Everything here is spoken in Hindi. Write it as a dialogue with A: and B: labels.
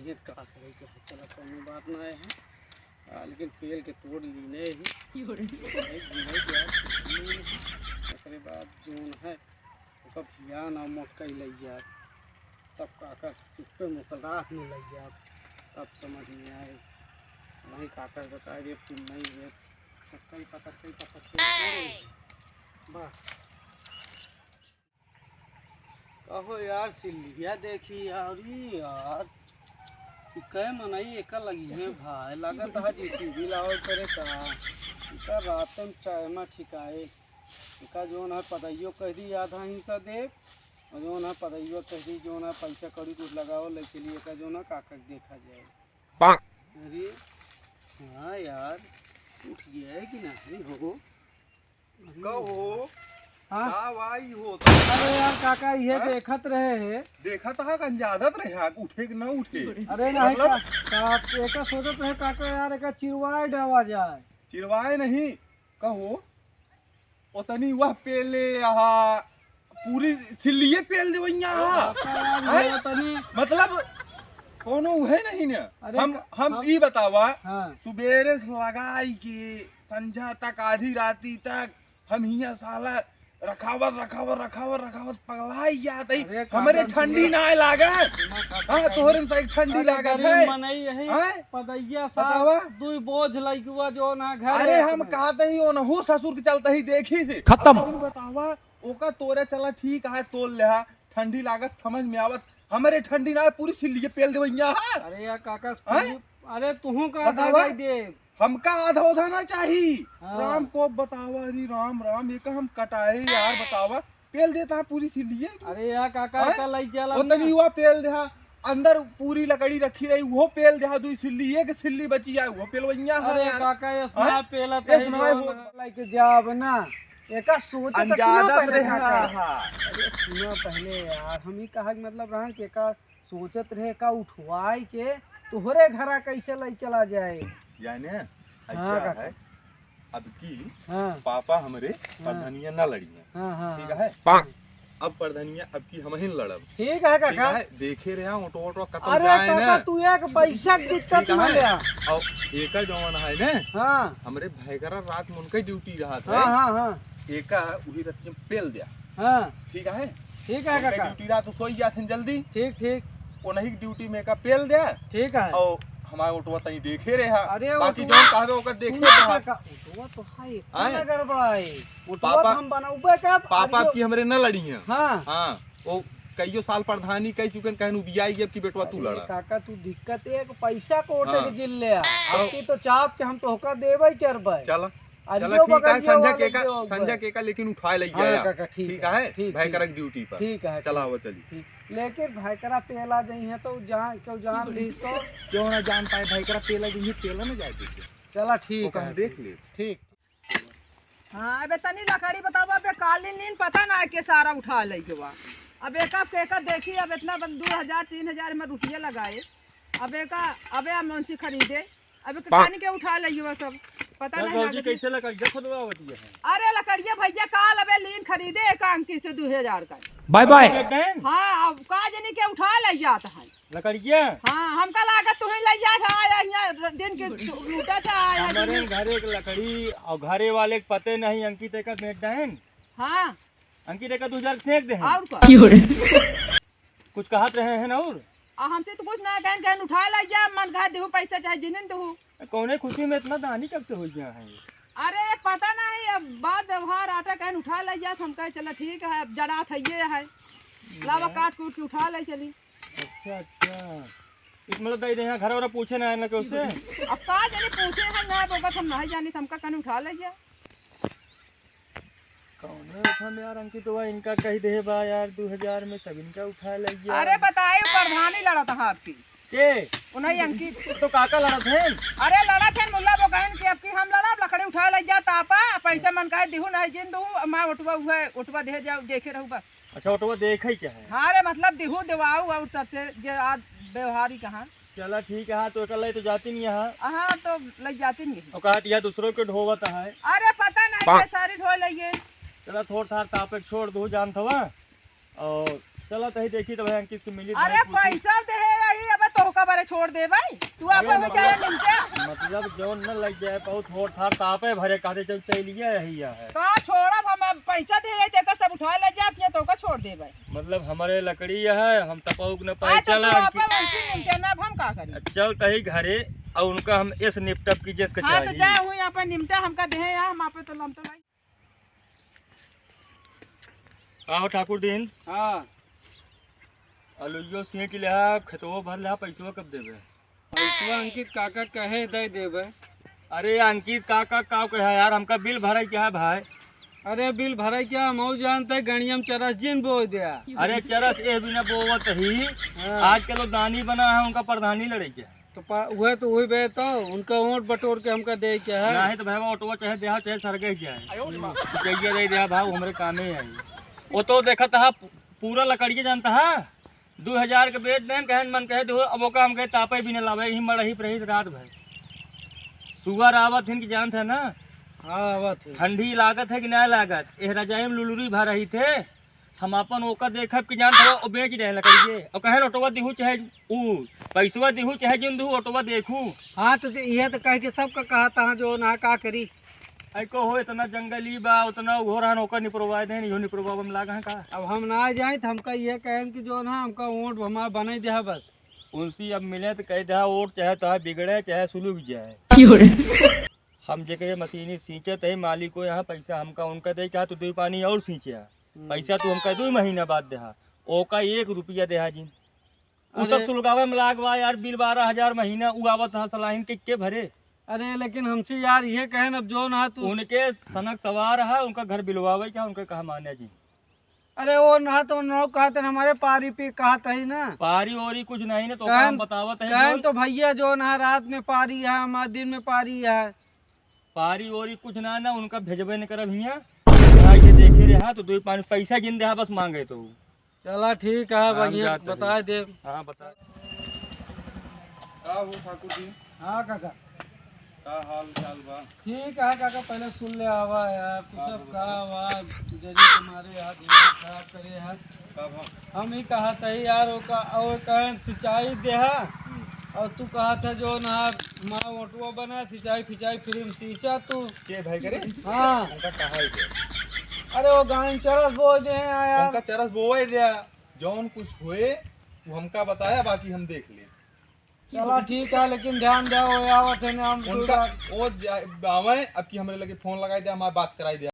A: देखिए का करे के चला कोनो बात ना है लेकिन पेड़ के तोड़ लीने ही एकरे बाद जोन है ओका भियान और मकई लग जाए तब काका चुप्पे मुकल रात में लग जाए तब समझ में आए नहीं काका बताए रे तुम नहीं है कई पकड़ बस कहो यार सिल्लिया देखी यार कै मनाई एक लगी है भाई लागत है जीसी भी लाओ करे का इका रात में चाय में ठिकाए इका जोन है पतइयो कह दी आधा हिस्सा दे और जोन है पतइयो कह दी जोन है पैसा कड़ी कुछ लगाओ ले चलिए का जो ना काका देखा जाए। अरे हाँ यार उठ गया है कि नहीं हो
B: कहो
A: हाँ
B: भाई हो
A: अरे यार काका ये देखत रहे है
B: देखत है कंजादत रहे उठे कि ना उठे।
A: अरे नहीं एक सोचत रहे काका यार एक चिरवाए डावा जाए
B: चिरवाए नहीं कहो उतनी वह पेले आहा पूरी सिल्लिए पेल दे मतलब कोनो है नहीं ने हम ई बतावा सुबेरे से लगाई के संझा तक आधी राती तक हम हिया साला रखावत पगलाई जात है हमारे ठंडी ना लागत। हां तोहरे से ठंडी लागत है
A: मनई है पदैया साहब दुई बोझ लइकवा जो ना घर।
B: अरे हम कहते ही ओ नहु ससुर के चलते ही देखी थी खत्म बतावा ओका तोरे चला ठीक है तोल ले ठंडी लागत समझ में आवत हमारे ठंडी ना पूरी सिल्लिए पेल देवैया।
A: अरे यार काका अरे तुहू का दवाई दे
B: हमका आधा उधा ना चाहिए। राम को बतावा अरे राम राम एक हम कटाए यार बतावा पेल देता है पूरी सिल्लिए।
A: अरे यार काका का लई जाला
B: उतनी हुआ पेल दे अंदर पूरी लकड़ी रखी रही वो पेल दे दुई सिल्ली एक सिल्ली बची है वो पेलवैया।
A: अरे काका ये सुना पेला तई लाइक जाब ना एका सोच
B: अंजादत रहे।
A: अरे सुनो पहले यार हम ही कहा मतलब रहा कि का सोचत रहे का उठवाई के तोहरे घरा कैसे लई चला जाए
B: यानी अच्छा है अब की पापा हमारे प्रधानिया ना लड़िए ठीक है अब प्रधानिया अब की हम ही लड़ब
A: ठीक है काका
B: देखे रहे ऑटो कतल
A: अरे
B: जाए
A: ना तू एक पैसा दिक्कत ना ले
B: और एका जवान है ने
A: हां
B: हमरे भाईगरा रात में उनका ड्यूटी रहा था।
A: हां
B: एका वही रात में पेल दिया
A: हां ठीक है काका
B: ड्यूटी रात तो सोई जाथे जल्दी
A: ठीक वो
B: नहीं ड्यूटी में का पेल दिया ठीक है और हमारे ऑटो तई देखे रहे अरे बाकी जो कहबे ओकर देखे रहा
A: ऑटो तो है ना गड़बड़ाई ऑटो हम बनाऊबे कब
B: पापा की हमरे न लड़ी है। हां वो कईयो साल प्रधानी कह चुकन कहनु बियाई जब की बेटवा तू लड़ा
A: काका तू दिक्कत एक पैसा कोटे के जिल ले आपकी तो चाप के हम तो होका देबे करबे
B: चलो चलो ठीक है संजय के का लेकिन उठाए ले गया ठीक है भाई करक ड्यूटी पर ठीक है चलाओ चली
A: लेकिन भाई करा पेला जई है तो जहां क्यों जान ली तो
B: क्यों ना जान पाए भाई करा पेला जई पेला में जाए
A: चला ठीक है
B: देख ले
A: ठीक।
C: हां अबे तनी लकड़ी बतावा अबे काली नींद पता ना के सारा उठा ले के बा अब एक देखी अब इतना 2000 3000 में रुपया लगाए अब मुंशी खरीदे अब कहानी के उठा ले सब पता नहीं लगे
A: कैसे लकड़िया खोदवावती है।
C: अरे लकड़िया भैया काल अबे लीन खरीदे एक अंकी से 2000 का
A: बाय बाय।
C: हां अब का जनी के उठा ले जाता है
A: लकड़िया
C: हां हमका लागत तू ही ले जात है यहां दिन के लूटा था
A: हमारे घरे के लकड़ी और घरे वाले के पते नहीं अंकित का भेट दहन।
C: हां
A: अंकित का 2000 फेंक दे
C: और
A: कुछ कहत रहे हैं ना और
C: हमसे तो कुछ ना कहन उठा ले जा मन का देहु पैसा चाहे जिनिन देहु
A: कौने खुशी में इतना दानी कब से हो गया है।
C: अरे पता नहीं अब बात व्यवहार आटा कहन उठा ले जा हम कहे चला ठीक है अब जड़ा था ये है लावा काट कूट के उठा ले चली।
A: अच्छा इस मतलब दे यहाँ घर वाला पूछे ना के उससे
C: अब का जाने पूछे हैं ना बोगा हम नहीं जानी हमका कहन उठा ले जा
A: कौन हम यार अंकित तो इनका कही दे बा यार 2000 में सब इनका उठा ले गया।
C: अरे बताए प्रधानी लड़ा था आपकी
A: के
C: उन्हें अंकित
A: तो काका लड़ा थे।
C: अरे लड़ा थे मुल्ला बोकाइन के अब की हम लड़ा लकड़ी उठा ले जा तापा पैसा मन का देहु नहीं जिन दू मैं ओटवा दे जाओ देखे रहू बस।
A: अच्छा ओटवा देखे क्या है।
C: हां रे मतलब देहु देवाऊ और सबसे जे आज व्यवहारी कहां
A: चला ठीक है तो अकेले तो जाती नहीं यहाँ।
C: हां तो ले जाती नहीं
A: और कहा यह दूसरों को ढोवत है।
C: अरे पता नहीं ये सारी ढो लइए
A: चला थोड़ थार तापे छोड़ दो जान थवा और चला तही देखी तो भाई अंकित से मिली।
C: अरे पैसा दे यही अब तो ओका बारे छोड़ दे भाई तू आप हो जाए निमटे
D: मतलब जोन न लग जाए बहुत थोड़ थार तापे भरे कहते जब चलिए यही है।
C: का छोड़ा हम पैसा दे जाए तेका सब उठा ले जा अपने तो का छोड़ दे भाई।
D: मतलब हमारे लकड़ी है हम तपौक न पाए
C: आज तो
D: चला
C: आप वैसे निमटे ना अब हम का करें।
D: चल तही घरे और उनका हम इस निपटप की जिसका
C: हां तो
D: चाहिए।
C: जा हुई यहाँ पे निमटा हमका दे यार हम पे तो लम तो भाई।
D: आओ ठाकुर दिन
A: हाँ
D: अलुइयो सींच ले खेतों भर ले पैसो कब देबे?
A: पैसा अंकित काका कहे दे देबे।
D: अरे अंकित काका का कहे यार हमका बिल भरे क्या है भाई?
A: अरे बिल भरे क्या मऊ जानते गणियम चरस जिन बो दिया।
D: अरे चरस ए बिना बोवत ही
A: हाँ।
D: आज के लोग दानी बना है उनका प्रधानी लड़े क्या
A: तो वही बे तो उनका वोट बटोर के हमका दे क्या है।
D: नहीं तो भाई ऑटो चाहे देहा चाहे सरगे जाए चाहिए दे दिया भाई हमारे काम में आई वो तो देखा था पूरा लकड़िया जानता है 2000 के बेच दें कहन मन कहे दो अब ओका हम कहे तापे भी न लावे ही मरही रही रात भर सुगर आवत हिन की जानत है ना।
A: हाँ आवत है।
D: ठंडी लागत है कि नहीं लागत एह रजाई में लुलुरी भर रही थे हम अपन ओका देखब कि जानत है वो बेच रहे लकड़िए और कहे ऑटोवा दिहू चाहे ऊ पैसवा दिहू चाहे जिन दिहू ऑटोवा देखू।
A: हाँ तो ये तो कह के सबका कहा था जो ना का करी
D: ऐको हो इतना जंगली बा उतना हो रहा ओकर निपरवाए दे इहो निपरवा में लागा है का।
A: अब हम ना जाए तो हमका ये कहें कि जो ना हमका वोट हमारा बना दिया बस।
D: उनसे अब मिले तो कह दे वोट चाहे तो बिगड़े चाहे सुलूक जाए हम जे कहे मशीनी सींचे तो मालिक को यहाँ पैसा हमका उनका दे क्या तो 2 पानी और सींचे पैसा तो हमका 2 महीना बाद देहा ओका 1 रुपया देहा जी उ सब सुलगावे में लागवा यार बिल 12,000 महीना उ आवत है सलाहिन के भरे।
A: अरे लेकिन हमसे यार ये कहें अब जो ना तू
D: उनके सनक सवार है उनका घर बिलवावे क्या उनके कहा माने जी।
A: अरे वो ना तो नौ कहा था हमारे पारी पे कहा था ही ना
D: पारी ओरी कुछ नहीं ना तो
A: कहन-
D: हम बतावत है
A: कहें तो भैया जो ना रात में पारी है हमारे दिन में पारी है।
D: पारी ओरी कुछ ना उनका भेजबे नहीं करब हियाँ ये देखे रहा तो 2 पानी पैसा गिन दे बस मांगे तो
A: चला ठीक है
D: हम
A: भैया
D: जाते हैं।
A: बता दे।
D: हाँ बता
B: का हो ठाकुर जी
A: हाँ काका
B: का हाल चाल बा?
A: ठीक है काका पहले सुन ले आवा यार तू सब कहा हुआ जरी तुम्हारे यहाँ दिमाग खराब करे है।
B: का बा?
A: हम ही कहा था यार वो का और कहें सिंचाई दे है और तू कहा था जो ना माँ ऑटो बना सिंचाई फिंचाई फ्री में सींचा तू।
B: के भाई करे
A: हाँ
B: उनका कहा है के?
A: अरे वो गाय चरस बोल दे हैं यार।
B: उनका चरस बोए दिया जौन कुछ हुए वो हमका बताया बाकी हम देख ले।
A: चला ठीक है लेकिन ध्यान दे वो आवत है ना हम
B: उनका वो आवे अब की हमरे लगे फोन लगाई दे हमारी बात कराई दे।